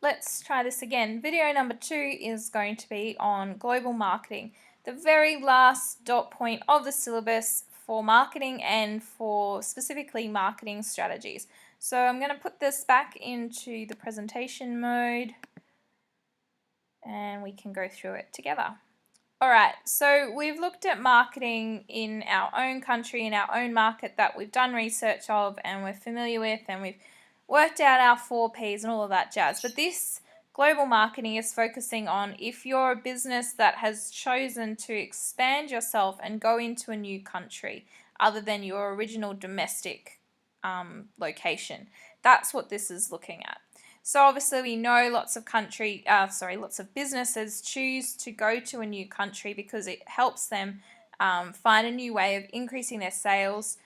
let's try this again. Video number 2 is going to be on global marketing, the very last dot point of the syllabus for marketing and for specifically marketing strategies. So I'm going to put this back into the presentation mode and we can go through it together. Alright, so we've looked at marketing in our own country, in our own market that we've done research of and we're familiar with, and we've worked out our 4 Ps and all of that jazz. But this global marketing is focusing on if you're a business that has chosen to expand yourself and go into a new country other than your original domestic location. That's what this is looking at. So obviously we know lots of businesses choose to go to a new country because it helps them find a new way of increasing their sales,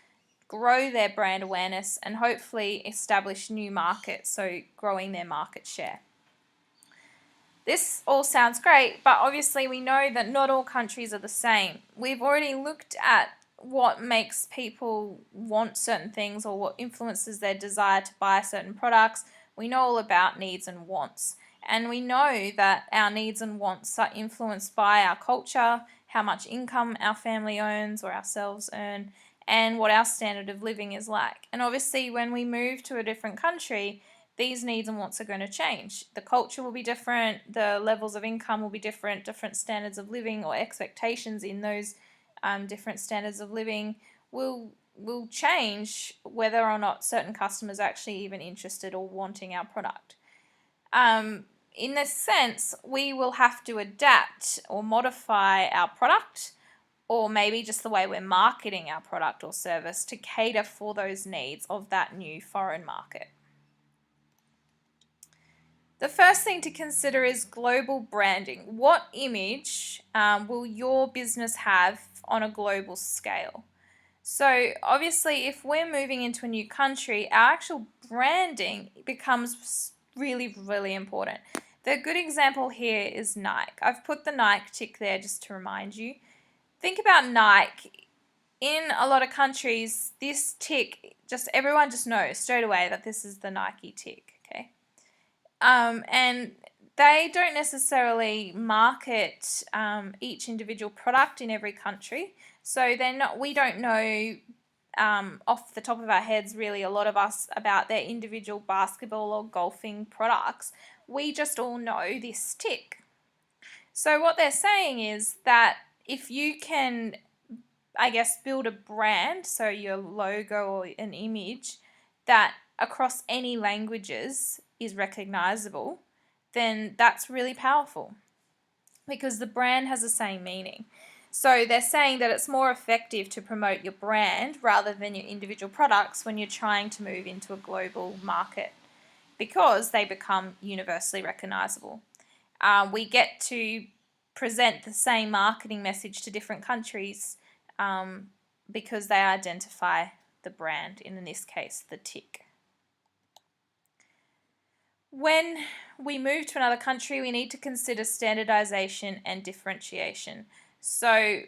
grow their brand awareness, and hopefully establish new markets, so growing their market share. This all sounds great, but obviously we know that not all countries are the same. We've already looked at what makes people want certain things or what influences their desire to buy certain products. We know all about needs and wants, and we know that our needs and wants are influenced by our culture, how much income our family earns or ourselves earn, and what our standard of living is like. And obviously when we move to a different country, these needs and wants are going to change. The culture will be different, the levels of income will be different, different standards of living or expectations in those different standards of living will change whether or not certain customers are actually even interested or wanting our product. In this sense, we will have to adapt or modify our product, or maybe just the way we're marketing our product or service to cater for those needs of that new foreign market. The first thing to consider is global branding. What image will your business have on a global scale? So obviously if we're moving into a new country, our actual branding becomes really, really important. The good example here is Nike. I've put the Nike tick there just to remind you. Think about Nike. In a lot of countries, this tick, everyone just knows straight away that this is the Nike tick, okay? And they don't necessarily market each individual product in every country. So we don't know off the top of our heads, really, a lot of us, about their individual basketball or golfing products. We just all know this tick. So what they're saying is that if you can, I guess, build a brand, so your logo or an image that across any languages is recognizable, then that's really powerful because the brand has the same meaning. So they're saying that it's more effective to promote your brand rather than your individual products when you're trying to move into a global market because they become universally recognizable. We get to present the same marketing message to different countries because they identify the brand, in this case the tick. When we move to another country, we need to consider standardization and differentiation. So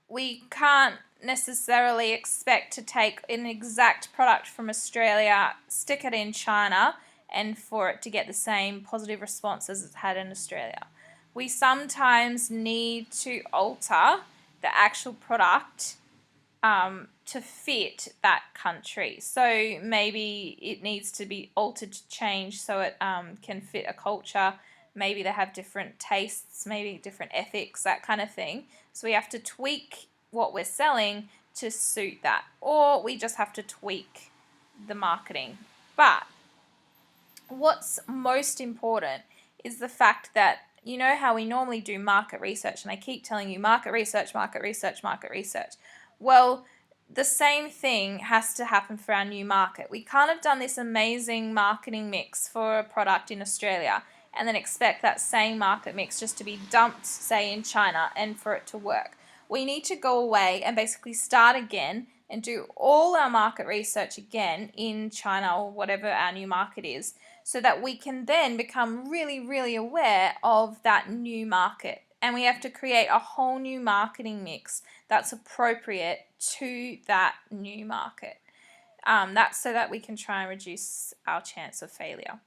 we can't necessarily expect to take an exact product from Australia, stick it in China, and for it to get the same positive response as it's had in Australia. We sometimes need to alter the actual product to fit that country. So maybe it needs to be altered to change so it can fit a culture. Maybe they have different tastes, maybe different ethics, that kind of thing. So we have to tweak what we're selling to suit that, or we just have to tweak the marketing. But what's most important is the fact that, you know how we normally do market research, and I keep telling you market research, market research, market research. Well, the same thing has to happen for our new market. We can't have done this amazing marketing mix for a product in Australia and then expect that same market mix just to be dumped, say, in China and for it to work. We need to go away and basically start again and do all our market research again in China or whatever our new market is, so that we can then become really, really aware of that new market. And we have to create a whole new marketing mix that's appropriate to that new market. That's so that we can try and reduce our chance of failure.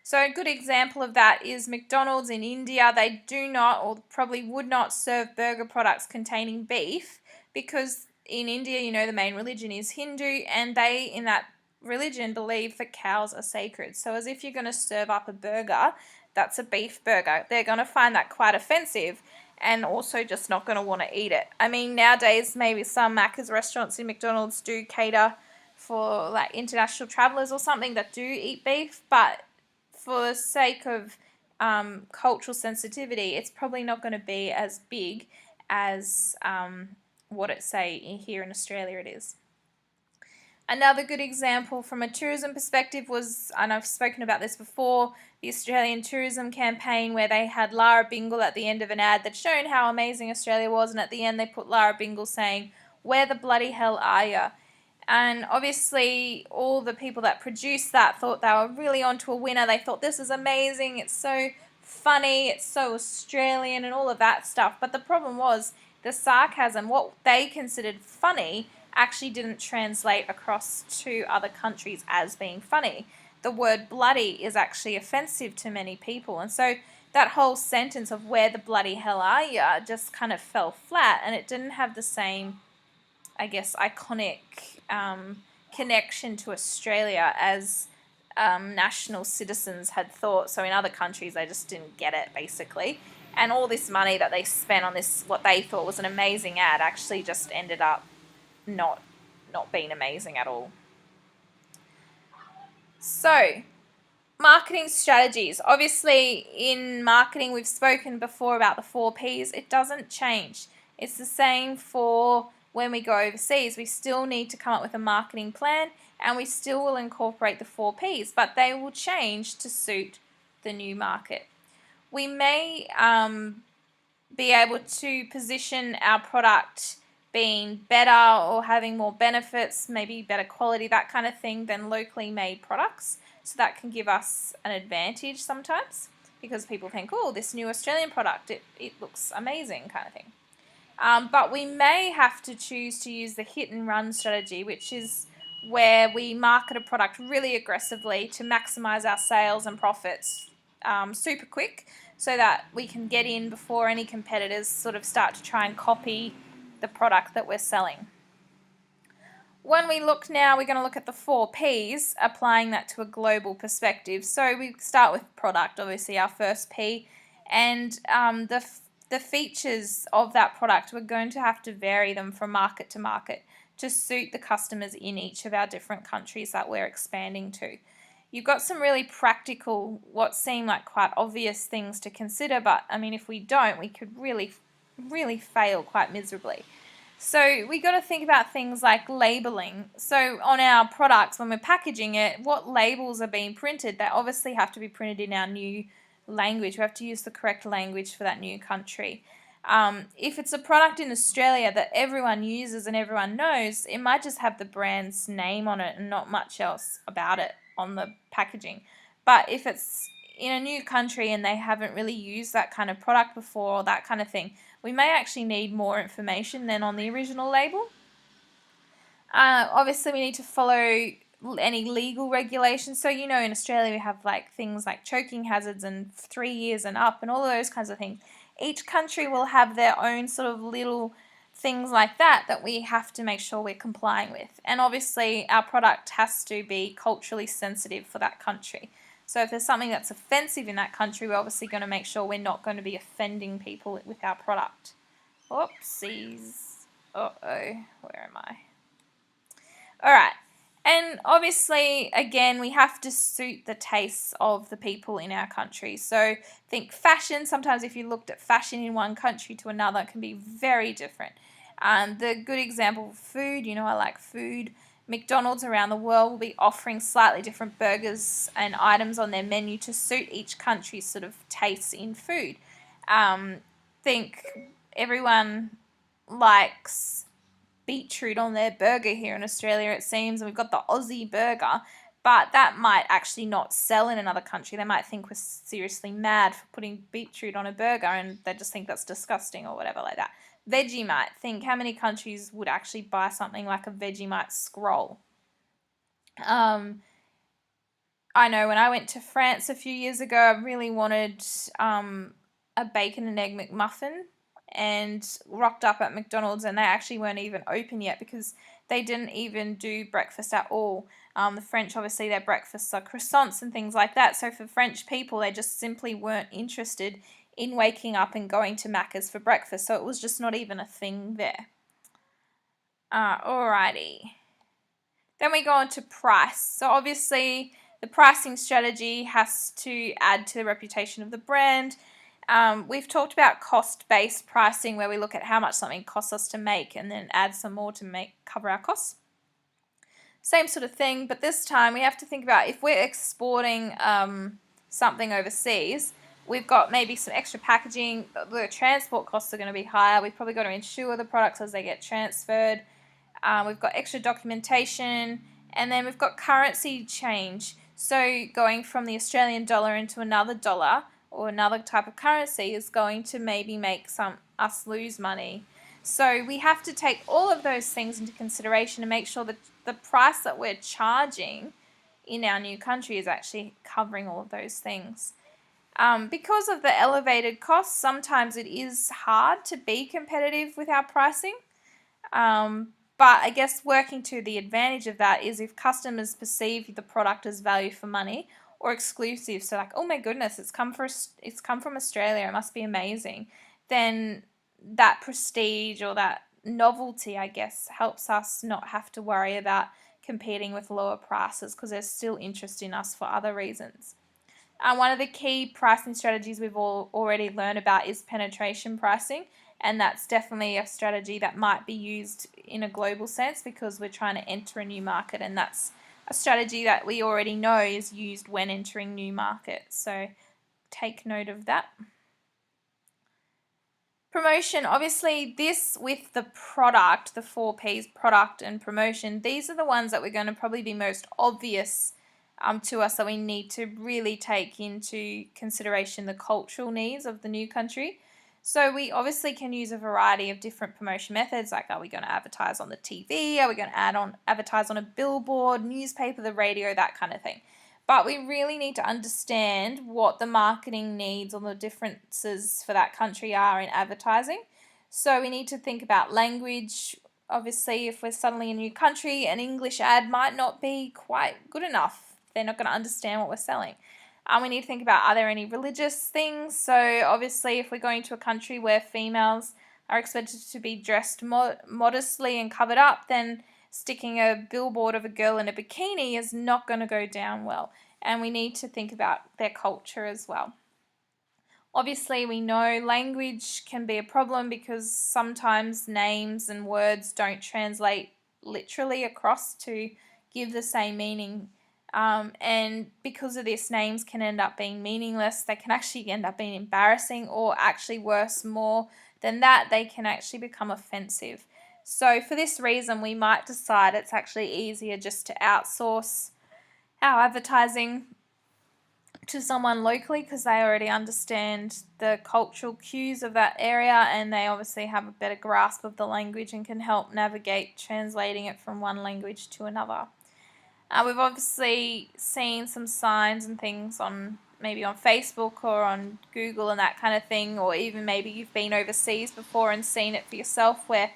So a good example of that is McDonald's in India. They do not, or probably would not, serve burger products containing beef because in India, you know, the main religion is Hindu, and they, in that religion, believe that cows are sacred. So as if you're going to serve up a burger that's a beef burger, they're going to find that quite offensive and also just not going to want to eat it. I mean, nowadays, maybe some Macca's restaurants in McDonald's do cater for like international travelers or something that do eat beef, but for the sake of cultural sensitivity, it's probably not going to be as big as what it say here in Australia it is. Another good example from a tourism perspective was, and I've spoken about this before, the Australian tourism campaign where they had Lara Bingle at the end of an ad that shown how amazing Australia was, and at the end they put Lara Bingle saying, "Where the bloody hell are ya?" And obviously all the people that produced that thought they were really onto a winner. They thought this is amazing, it's so funny, it's so Australian and all of that stuff. But the problem was the sarcasm, what they considered funny, actually didn't translate across to other countries as being funny. The word bloody is actually offensive to many people. And so that whole sentence of "where the bloody hell are ya" just kind of fell flat, and it didn't have the same, I guess, iconic connection to Australia as national citizens had thought. So in other countries, they just didn't get it, basically. And all this money that they spent on this, what they thought was an amazing ad, actually just ended up not being amazing at all. So, marketing strategies. Obviously, in marketing, we've spoken before about the 4 Ps. It doesn't change. It's the same for when we go overseas. We still need to come up with a marketing plan, and we still will incorporate the 4 Ps, but they will change to suit the new market. We may be able to position our product being better or having more benefits, maybe better quality, that kind of thing, than locally made products. So that can give us an advantage sometimes because people think, oh, this new Australian product, it looks amazing kind of thing. But we may have to choose to use the hit and run strategy, which is where we market a product really aggressively to maximize our sales and profits super quick so that we can get in before any competitors sort of start to try and copy the product that we're selling. When we look now, we're going to look at the 4 Ps, applying that to a global perspective. So we start with product, obviously our first P, and the features of that product, we're going to have to vary them from market to market to suit the customers in each of our different countries that we're expanding to. You've got some really practical, what seem like quite obvious things to consider, but I mean, if we don't, we could really fail quite miserably. So we got to think about things like labeling. So on our products, when we're packaging it, what labels are being printed? They obviously have to be printed in our new language. We have to use the correct language for that new country. If it's a product in Australia that everyone uses and everyone knows, it might just have the brand's name on it and not much else about it on the packaging. But if it's in a new country and they haven't really used that kind of product before or that kind of thing, we may actually need more information than on the original label. Obviously, we need to follow any legal regulations. So, you know, in Australia, we have like things like choking hazards and 3 years and up and all of those kinds of things. Each country will have their own sort of little things like that we have to make sure we're complying with. And obviously, our product has to be culturally sensitive for that country. So if there's something that's offensive in that country, we're obviously going to make sure we're not going to be offending people with our product. Oopsies. Uh-oh. Where am I? All right. And obviously, again, we have to suit the tastes of the people in our country. So think fashion. Sometimes if you looked at fashion in one country to another, it can be very different. The good example of food, you know, I like food. McDonald's around the world will be offering slightly different burgers and items on their menu to suit each country's sort of tastes in food. Think everyone likes beetroot on their burger here in Australia, it seems, and we've got the Aussie burger, but that might actually not sell in another country. They might think we're seriously mad for putting beetroot on a burger, and they just think that's disgusting or whatever like that. Vegemite, think how many countries would actually buy something like a Vegemite scroll. I know when I went to France a few years ago, I really wanted a bacon and egg McMuffin, and rocked up at McDonald's, and they actually weren't even open yet because they didn't even do breakfast at all. The French, obviously, their breakfasts are croissants and things like that. So for French people, they just simply weren't interested in waking up and going to Macca's for breakfast. So it was just not even a thing there. Alrighty. Then we go on to price. So obviously, the pricing strategy has to add to the reputation of the brand. We've talked about cost-based pricing, where we look at how much something costs us to make and then add some more to cover our costs. Same sort of thing, but this time we have to think about if we're exporting something overseas, we've got maybe some extra packaging, the transport costs are going to be higher, we've probably got to insure the products as they get transferred, we've got extra documentation, and then we've got currency change. So going from the Australian dollar into another dollar or another type of currency is going to maybe make us lose money. So we have to take all of those things into consideration and make sure that the price that we're charging in our new country is actually covering all of those things. Because of the elevated costs, sometimes it is hard to be competitive with our pricing. But I guess working to the advantage of that is if customers perceive the product as value for money or exclusive, so like, oh my goodness, it's come from Australia, it must be amazing, then that prestige or that novelty, I guess, helps us not have to worry about competing with lower prices because there's still interest in us for other reasons. One of the key pricing strategies we've all already learned about is penetration pricing, and that's definitely a strategy that might be used in a global sense because we're trying to enter a new market, and that's a strategy that we already know is used when entering new markets. So take note of that. Promotion, obviously this with the product, the 4 Ps, product and promotion, these are the ones that we're going to probably be most obvious to us, that we need to really take into consideration the cultural needs of the new country. So we obviously can use a variety of different promotion methods, like are we going to advertise on the TV, are we going to advertise on a billboard, newspaper, the radio, that kind of thing. But we really need to understand what the marketing needs or the differences for that country are in advertising. So we need to think about language. Obviously, if we're suddenly in a new country, an English ad might not be quite good enough. They're not going to understand what we're selling. We need to think about, are there any religious things? So obviously, if we're going to a country where females are expected to be dressed modestly and covered up, then sticking a billboard of a girl in a bikini is not going to go down well. And we need to think about their culture as well. Obviously, we know language can be a problem because sometimes names and words don't translate literally across to give the same meaning. And because of this, names can end up being meaningless. They can actually end up being embarrassing, or actually worse, more than that, they can actually become offensive. So for this reason, we might decide it's actually easier just to outsource our advertising to someone locally because they already understand the cultural cues of that area, and they obviously have a better grasp of the language and can help navigate translating it from one language to another. We've obviously seen some signs and things maybe on Facebook or on Google and that kind of thing, or even maybe you've been overseas before and seen it for yourself where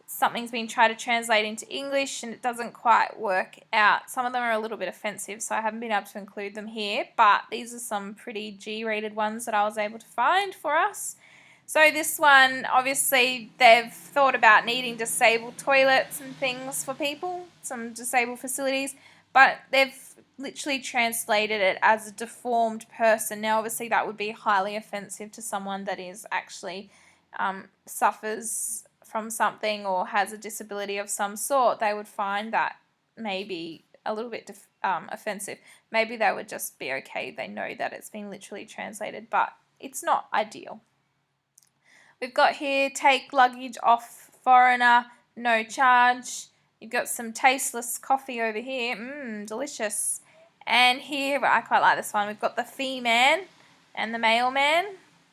something's been tried to translate into English and it doesn't quite work out. Some of them are a little bit offensive, so I haven't been able to include them here, but these are some pretty G-rated ones that I was able to find for us. So this one, obviously, they've thought about needing disabled toilets and things for people, some disabled facilities, but they've literally translated it as a deformed person. Now, obviously, that would be highly offensive to someone that is actually suffers from something or has a disability of some sort. They would find that maybe a little bit offensive. Maybe they would just be okay. They know that it's been literally translated, but it's not ideal. We've got here, take luggage off foreigner, no charge. You've got some tasteless coffee over here. Delicious. And here, I quite like this one. We've got the fee-man and the mailman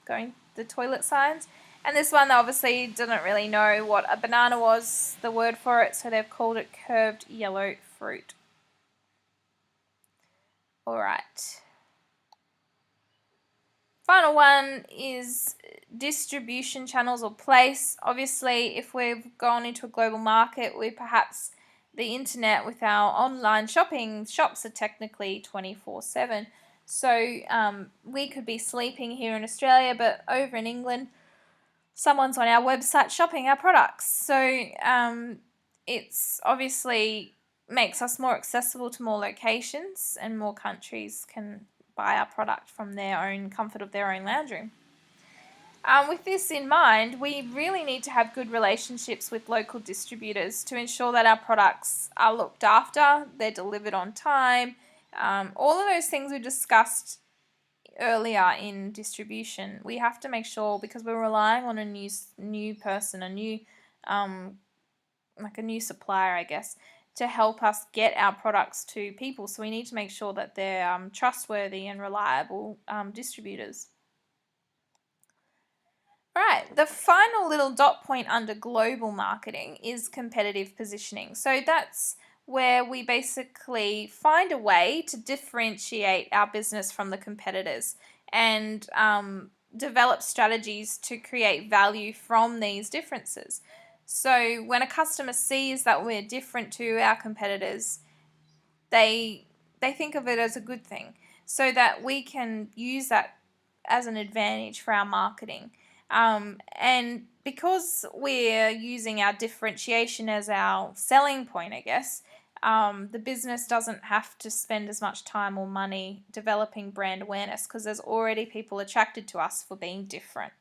going the toilet signs. And this one obviously didn't really know what a banana was, the word for it, so they've called it curved yellow fruit. All right. Final one is distribution channels or place. Obviously, if we've gone into a global market, we perhaps the internet with our online shops are technically 24/7. So we could be sleeping here in Australia, but over in England, someone's on our website shopping our products. So it's obviously makes us more accessible to more locations, and more countries can buy our product from their own comfort of their own lounge room. With this in mind, we really need to have good relationships with local distributors to ensure that our products are looked after, they're delivered on time, all of those things we discussed earlier in distribution. We have to make sure, because we're relying on a new person, a new like a new supplier, I guess, to help us get our products to people. So we need to make sure that they're trustworthy and reliable distributors. All right, the final little dot point under global marketing is competitive positioning. So that's where we basically find a way to differentiate our business from the competitors and develop strategies to create value from these differences. So when a customer sees that we're different to our competitors, they think of it as a good thing, so that we can use that as an advantage for our marketing. And because we're using our differentiation as our selling point, I guess, the business doesn't have to spend as much time or money developing brand awareness, because there's already people attracted to us for being different.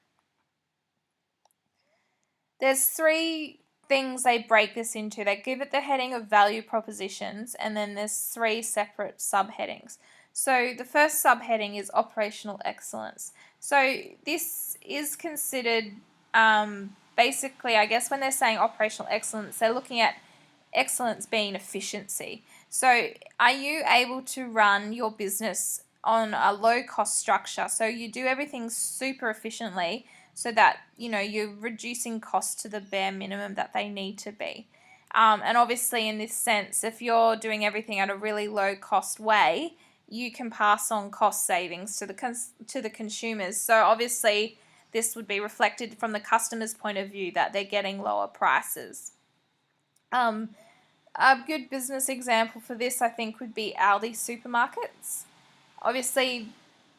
There's 3 things they break this into. They give it the heading of value propositions, and then there's 3 separate subheadings. So the first subheading is operational excellence. So this is considered basically, I guess, when they're saying operational excellence, they're looking at excellence being efficiency. So are you able to run your business on a low cost structure? So you do everything super efficiently, so that you're reducing costs to the bare minimum that they need to be. And obviously, in this sense, if you're doing everything at a really low cost way, you can pass on cost savings to the consumers. So obviously, this would be reflected from the customer's point of view, that they're getting lower prices. A good business example for this, I think, would be Aldi supermarkets. Obviously,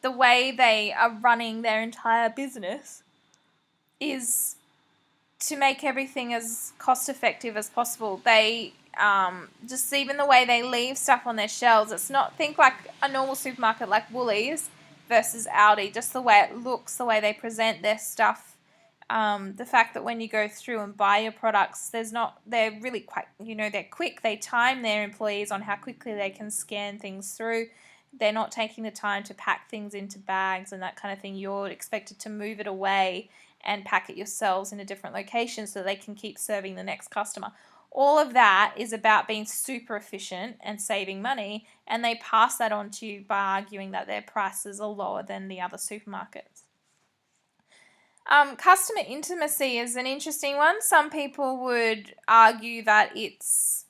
the way they are running their entire business is to make everything as cost effective as possible. They just, even the way they leave stuff on their shelves, it's not, think like a normal supermarket like Woolies versus Aldi, just the way it looks, the way they present their stuff, the fact that when you go through and buy your products, they're really quite, they're quick. They time their employees on how quickly they can scan things through. They're not taking the time to pack things into bags and that kind of thing. You're expected to move it away and pack it yourselves in a different location so they can keep serving the next customer. All of that is about being super efficient and saving money, and they pass that on to you by arguing that their prices are lower than the other supermarkets. Customer intimacy is an interesting one. Some people would argue that it's,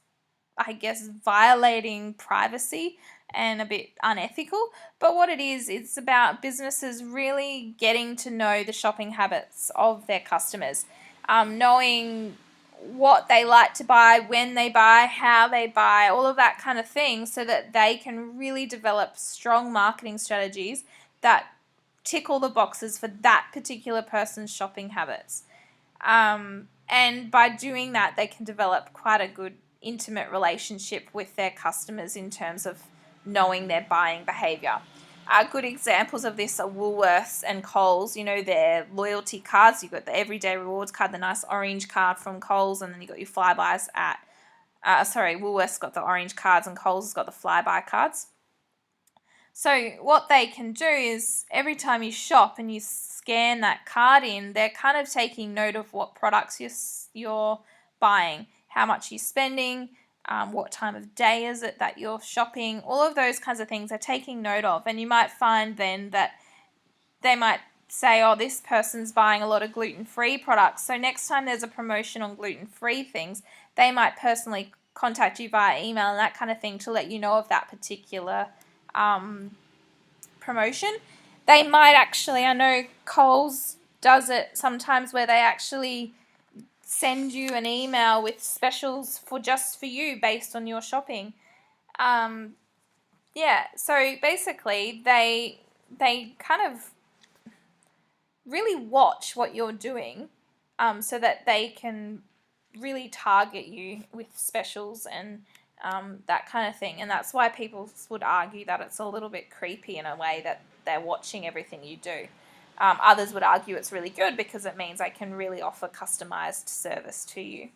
I guess, violating privacy and a bit unethical. But what it is, it's about businesses really getting to know the shopping habits of their customers, knowing what they like to buy, when they buy, how they buy, all of that kind of thing, so that they can really develop strong marketing strategies that tick all the boxes for that particular person's shopping habits. And by doing that, they can develop quite a good intimate relationship with their customers in terms of knowing their buying behaviour. Good examples of this are Woolworths and Coles. Their loyalty cards. You've got the Everyday Rewards card, the nice orange card from Coles, and then you've got your Flybuys at... Woolworths got the orange cards and Coles has got the Flybuy cards. So what they can do is, every time you shop and you scan that card in, they're kind of taking note of what products you're buying, how much you're spending, what time of day is it that you're shopping, all of those kinds of things they're taking note of. And you might find then that they might say, oh, this person's buying a lot of gluten-free products, so next time there's a promotion on gluten-free things, they might personally contact you via email and that kind of thing to let you know of that particular promotion. They might actually, I know Coles does it sometimes where they actually send you an email with specials for just for you based on your shopping. Yeah, so basically they kind of really watch what you're doing, so that they can really target you with specials and that kind of thing. And that's why people would argue that it's a little bit creepy in a way that they're watching everything you do. Others would argue it's really good because it means I can really offer customized service to you.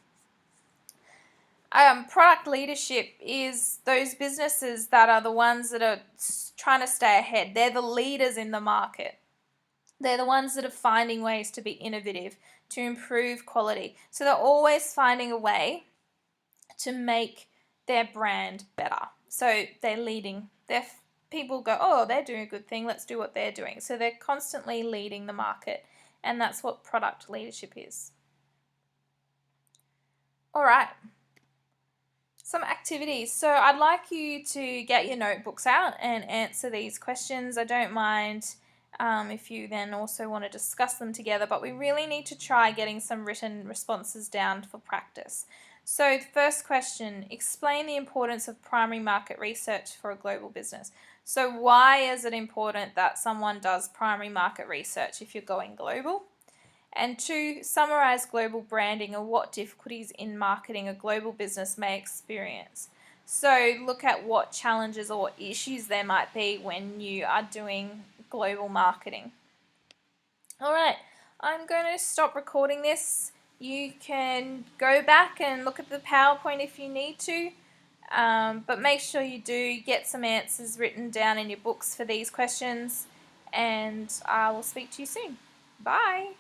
Product leadership is those businesses that are the ones that are trying to stay ahead. They're the leaders in the market. They're the ones that are finding ways to be innovative, to improve quality. So they're always finding a way to make their brand better. So they're leading. People go, oh, they're doing a good thing, let's do what they're doing. So they're constantly leading the market, and that's what product leadership is. All right. Some activities. So I'd like you to get your notebooks out and answer these questions. I don't mind if you then also want to discuss them together, but we really need to try getting some written responses down for practice. So the first question, explain the importance of primary market research for a global business. So why is it important that someone does primary market research if you're going global? And 2, summarize global branding and what difficulties in marketing a global business may experience. So look at what challenges or issues there might be when you are doing global marketing. All right, I'm going to stop recording this. You can go back and look at the PowerPoint if you need to, but make sure you do get some answers written down in your books for these questions, and I will speak to you soon. Bye.